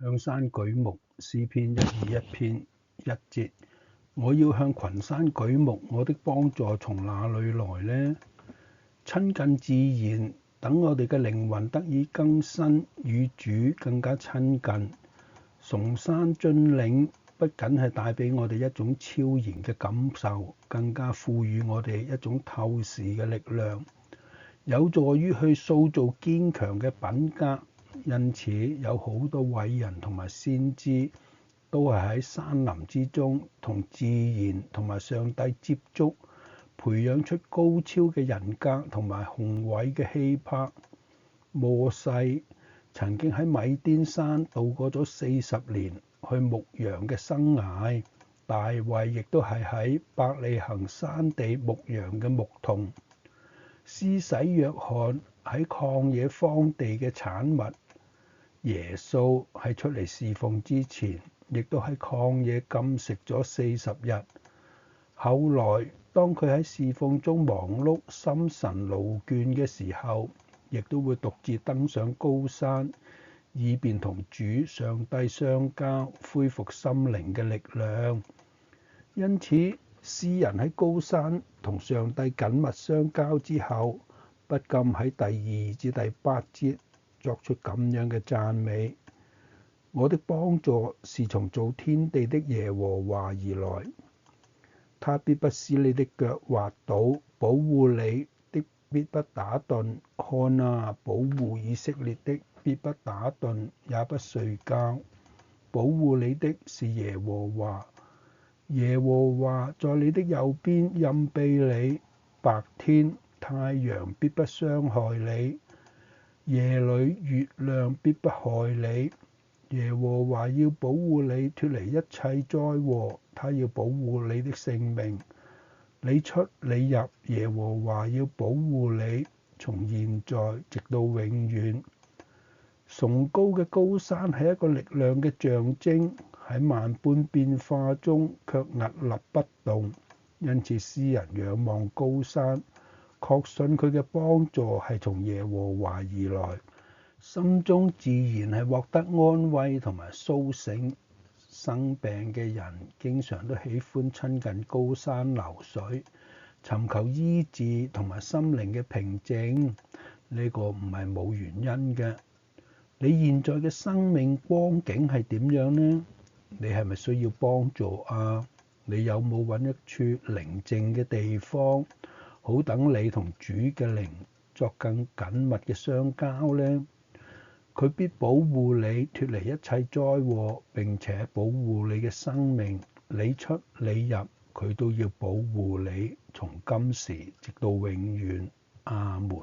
向山舉目，詩篇121篇1節。我要向群山舉目，我的幫助從哪裏來呢？親近自然，等我哋嘅靈魂得以更新，與主更加親近。崇山峻嶺不僅係帶俾我哋一種超然嘅感受，更加賦予我哋一種透視嘅力量，有助於去塑造堅強嘅品格。因此有好多偉人同埋先知都係喺山林之中同自然同埋上帝接觸，培養出高超嘅人格同埋宏偉嘅氣魄。摩西曾經喺米甸山度過咗40年去牧羊嘅生涯，大衛亦都係喺伯利恆山地牧羊嘅牧童。施洗約翰喺曠野荒地嘅產物，耶穌喺出嚟侍奉之前，亦都喺曠野禁食咗40日。後來當佢喺侍奉中忙碌、心神勞倦嘅時候，亦都會獨自登上高山，以便同主上帝相交，恢復心靈嘅力量。因此，詩人喺高山同上帝緊密相交之後，不禁喺第2至第8節作出咁樣嘅讚美：我的幫助是從造天地的耶和華而來，他必不使你的腳滑倒，保護你的必不打盹。看啊，保護以色列的必不打盹，也不睡覺。保護你的是耶和華，耶和華在你的右邊蔭庇你，白天太陽必不傷害你，夜裏月亮必不害你。耶和華要保護你脫離一切災禍，他要保護你的性命。你出你入，耶和華要保護你，從現在直到永遠。崇高嘅高山係一個力量嘅象徵，喺萬般變化中卻屹立不動。因此詩人仰望高山，確信佢嘅幫助係從耶和華而來，心中自然係獲得安慰同埋甦醒。生病嘅人經常都喜歡親近高山流水，尋求醫治同埋心靈嘅平靜。呢個唔係冇原因嘅。你現在嘅生命光景係點樣呢？你係咪需要幫助啊？你有冇揾一處寧靜嘅地方，好等你同主嘅靈作更緊密嘅相交呢？佢必保護你脫離一切災禍，並且保護你嘅生命。你出你入，佢都要保護你，從今時直到永遠。阿門。